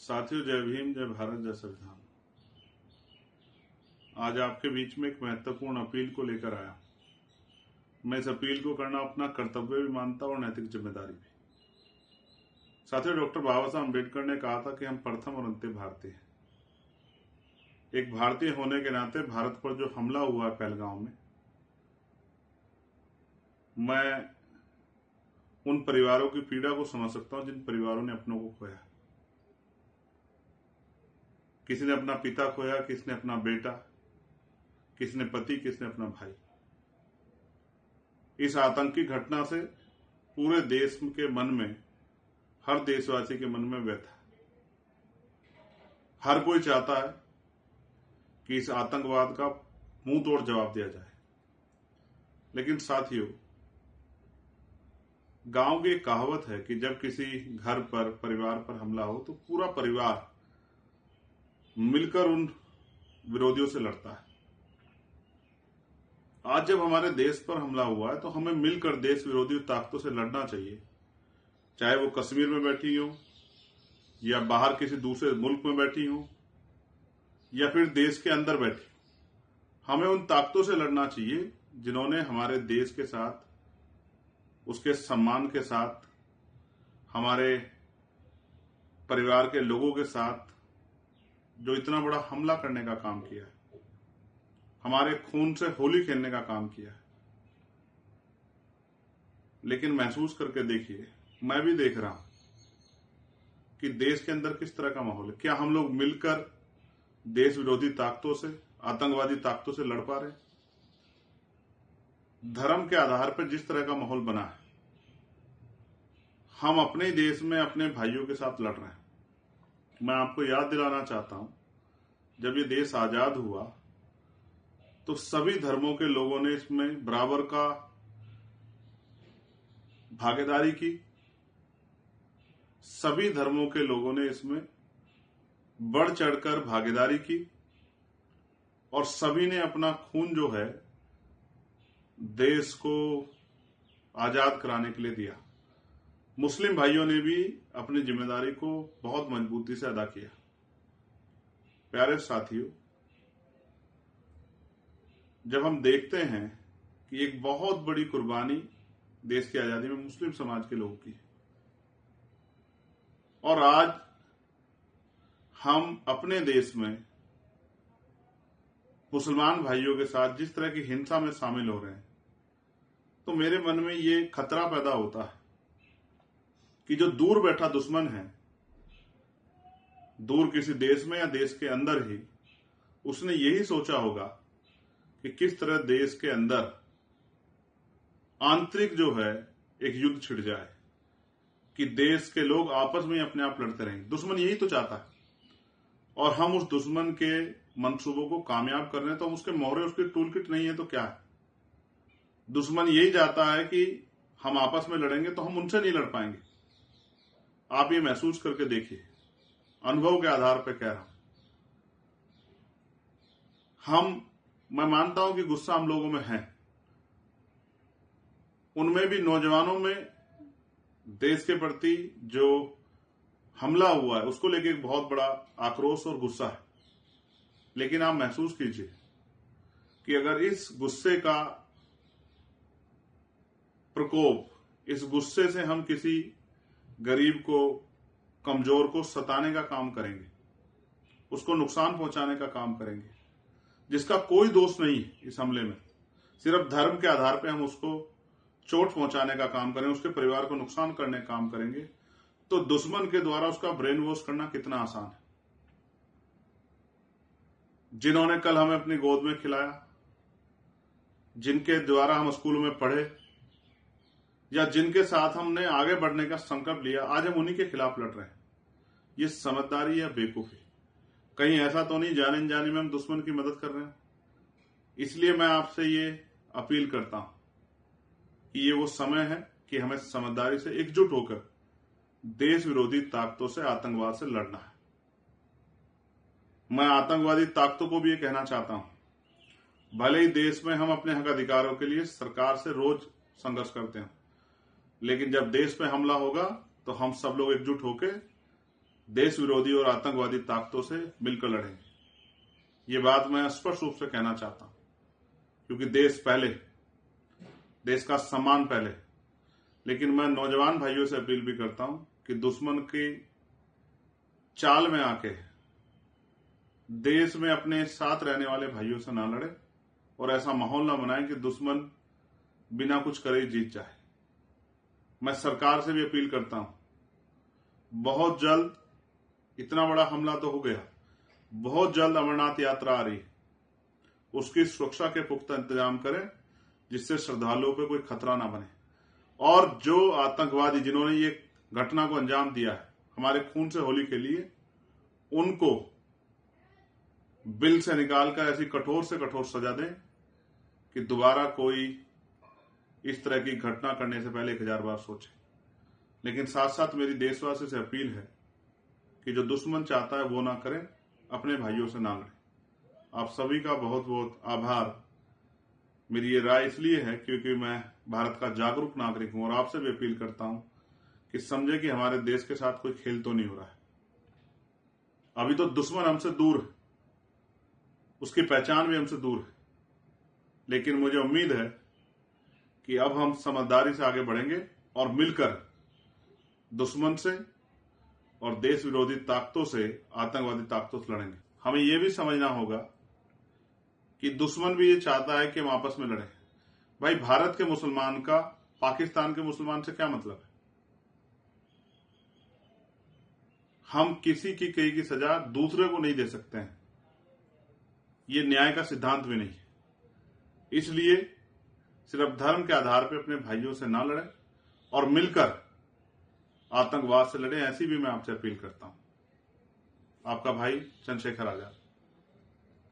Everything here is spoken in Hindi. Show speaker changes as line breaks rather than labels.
साथियों, जय भीम, जय भारत, जय संविधान। आज आपके बीच में एक महत्वपूर्ण अपील को लेकर आया। मैं इस अपील को करना अपना कर्तव्य भी मानता हूं और नैतिक जिम्मेदारी भी। साथियों, डॉक्टर बाबा साहब अम्बेडकर ने कहा था कि हम प्रथम और अंतिम भारतीय हैं। एक भारतीय होने के नाते भारत पर जो हमला हुआ है पहलगांव में, मैं उन परिवारों की पीड़ा को समझ सकता हूं जिन परिवारों ने अपनों को खोया। किसी ने अपना पिता खोया, किसी ने अपना बेटा, किसी ने पति, किसी ने अपना भाई। इस आतंकी घटना से पूरे देश के मन में, हर देशवासी के मन में व्यथा। हर कोई चाहता है कि इस आतंकवाद का मुंह तोड़ जवाब दिया जाए। लेकिन साथियों, गांव की एक कहावत है कि जब किसी घर पर, परिवार पर हमला हो तो पूरा परिवार मिलकर उन विरोधियों से लड़ता है। आज जब हमारे देश पर हमला हुआ है तो हमें मिलकर देश विरोधी ताकतों से लड़ना चाहिए, चाहे वो कश्मीर में बैठी हो या बाहर किसी दूसरे मुल्क में बैठी हो या फिर देश के अंदर बैठी। हमें उन ताकतों से लड़ना चाहिए जिन्होंने हमारे देश के साथ, उसके सम्मान के साथ, हमारे परिवार के लोगों के साथ जो इतना बड़ा हमला करने का काम किया है, हमारे खून से होली खेलने का काम किया है। लेकिन महसूस करके देखिए, मैं भी देख रहा हूं कि देश के अंदर किस तरह का माहौल है। क्या हम लोग मिलकर देश विरोधी ताकतों से, आतंकवादी ताकतों से लड़ पा रहे हैं? धर्म के आधार पर जिस तरह का माहौल बना है, हम अपने देश में अपने भाइयों के साथ लड़ रहे हैं। मैं आपको याद दिलाना चाहता हूं, जब ये देश आजाद हुआ तो सभी धर्मों के लोगों ने इसमें बराबर का भागीदारी की। सभी धर्मों के लोगों ने इसमें बढ़ चढ़कर भागीदारी की और सभी ने अपना खून जो है देश को आजाद कराने के लिए दिया। मुस्लिम भाइयों ने भी अपनी जिम्मेदारी को बहुत मजबूती से अदा किया। प्यारे साथियों, जब हम देखते हैं कि एक बहुत बड़ी कुर्बानी देश की आजादी में मुस्लिम समाज के लोगों की है और आज हम अपने देश में मुसलमान भाइयों के साथ जिस तरह की हिंसा में शामिल हो रहे हैं, तो मेरे मन में ये खतरा पैदा होता है कि जो दूर बैठा दुश्मन है, दूर किसी देश में या देश के अंदर ही, उसने यही सोचा होगा कि किस तरह देश के अंदर आंतरिक जो है एक युद्ध छिड़ जाए, कि देश के लोग आपस में अपने आप लड़ते रहें। दुश्मन यही तो चाहता है और हम उस दुश्मन के मंसूबों को कामयाब कर रहे हैं। तो हम उसके मोहरे, उसकी टूल किट नहीं है तो क्या है? दुश्मन यही चाहता है कि हम आपस में लड़ेंगे तो हम उनसे नहीं लड़ पाएंगे। आप ये महसूस करके देखिए, अनुभव के आधार पर कह रहा हूं। मैं मानता हूं कि गुस्सा हम लोगों में है, उनमें भी नौजवानों में देश के प्रति जो हमला हुआ है उसको लेके एक बहुत बड़ा आक्रोश और गुस्सा है। लेकिन आप महसूस कीजिए कि अगर इस गुस्से का प्रकोप, इस गुस्से से हम किसी गरीब को, कमजोर को सताने का काम करेंगे, उसको नुकसान पहुंचाने का काम करेंगे, जिसका कोई दोष नहीं है इस हमले में, सिर्फ धर्म के आधार पर हम उसको चोट पहुंचाने का काम करें, उसके परिवार को नुकसान करने का काम करेंगे, तो दुश्मन के द्वारा उसका ब्रेन वॉश करना कितना आसान है। जिन्होंने कल हमें अपनी गोद में खिलाया, जिनके द्वारा हम स्कूलों में पढ़े या जिनके साथ हमने आगे बढ़ने का संकल्प लिया, आज हम उन्हीं के खिलाफ लड़ रहे हैं। ये समझदारी या बेवकूफी? कहीं ऐसा तो नहीं जाने जाने में हम दुश्मन की मदद कर रहे हैं? इसलिए मैं आपसे ये अपील करता हूं कि ये वो समय है कि हमें समझदारी से एकजुट होकर देश विरोधी ताकतों से, आतंकवाद से लड़ना है। मैं आतंकवादी ताकतों को भी ये कहना चाहता हूं, भले ही देश में हम अपने हक अधिकारों के लिए सरकार से रोज संघर्ष करते हैं, लेकिन जब देश पे हमला होगा तो हम सब लोग एकजुट होकर देश विरोधी और आतंकवादी ताकतों से मिलकर लड़ेंगे। ये बात मैं स्पष्ट रूप से कहना चाहता हूं, क्योंकि देश पहले, देश का सम्मान पहले। लेकिन मैं नौजवान भाइयों से अपील भी करता हूं कि दुश्मन की चाल में आके देश में अपने साथ रहने वाले भाइयों से ना लड़े और ऐसा माहौल ना बनाए कि दुश्मन बिना कुछ करे जीत जाए। मैं सरकार से भी अपील करता हूं, बहुत जल्द, इतना बड़ा हमला तो हो गया, बहुत जल्द अमरनाथ यात्रा आ रही है, उसकी सुरक्षा के पुख्ता इंतजाम करें जिससे श्रद्धालुओं पे कोई खतरा ना बने। और जो आतंकवादी जिन्होंने ये घटना को अंजाम दिया है हमारे खून से होली के लिए, उनको बिल से निकालकर ऐसी कठोर से कठोर सजा दें कि दोबारा कोई इस तरह की घटना करने से पहले 1000 बार सोचे। लेकिन साथ साथ मेरी देशवासी से अपील है कि जो दुश्मन चाहता है वो ना करें, अपने भाइयों से ना लड़े। आप सभी का बहुत बहुत आभार। मेरी ये राय इसलिए है क्योंकि मैं भारत का जागरूक नागरिक हूं और आपसे भी अपील करता हूं कि समझे कि हमारे देश के साथ कोई खेल तो नहीं हो रहा है। अभी तो दुश्मन हमसे दूर है, उसकी पहचान भी हमसे दूर है, लेकिन मुझे उम्मीद है कि अब हम समझदारी से आगे बढ़ेंगे और मिलकर दुश्मन से और देश विरोधी ताकतों से, आतंकवादी ताकतों से लड़ेंगे। हमें यह भी समझना होगा कि दुश्मन भी ये चाहता है कि हम आपस में लड़ें। भाई, भारत के मुसलमान का पाकिस्तान के मुसलमान से क्या मतलब है? हम किसी की कई की सजा दूसरे को नहीं दे सकते हैं, ये न्याय का सिद्धांत भी नहीं है। इसलिए सिर्फ धर्म के आधार पर अपने भाइयों से ना लड़ें और मिलकर आतंकवाद से लड़ें, ऐसी भी मैं आपसे अपील करता हूं। आपका भाई चंद्रशेखर आजाद।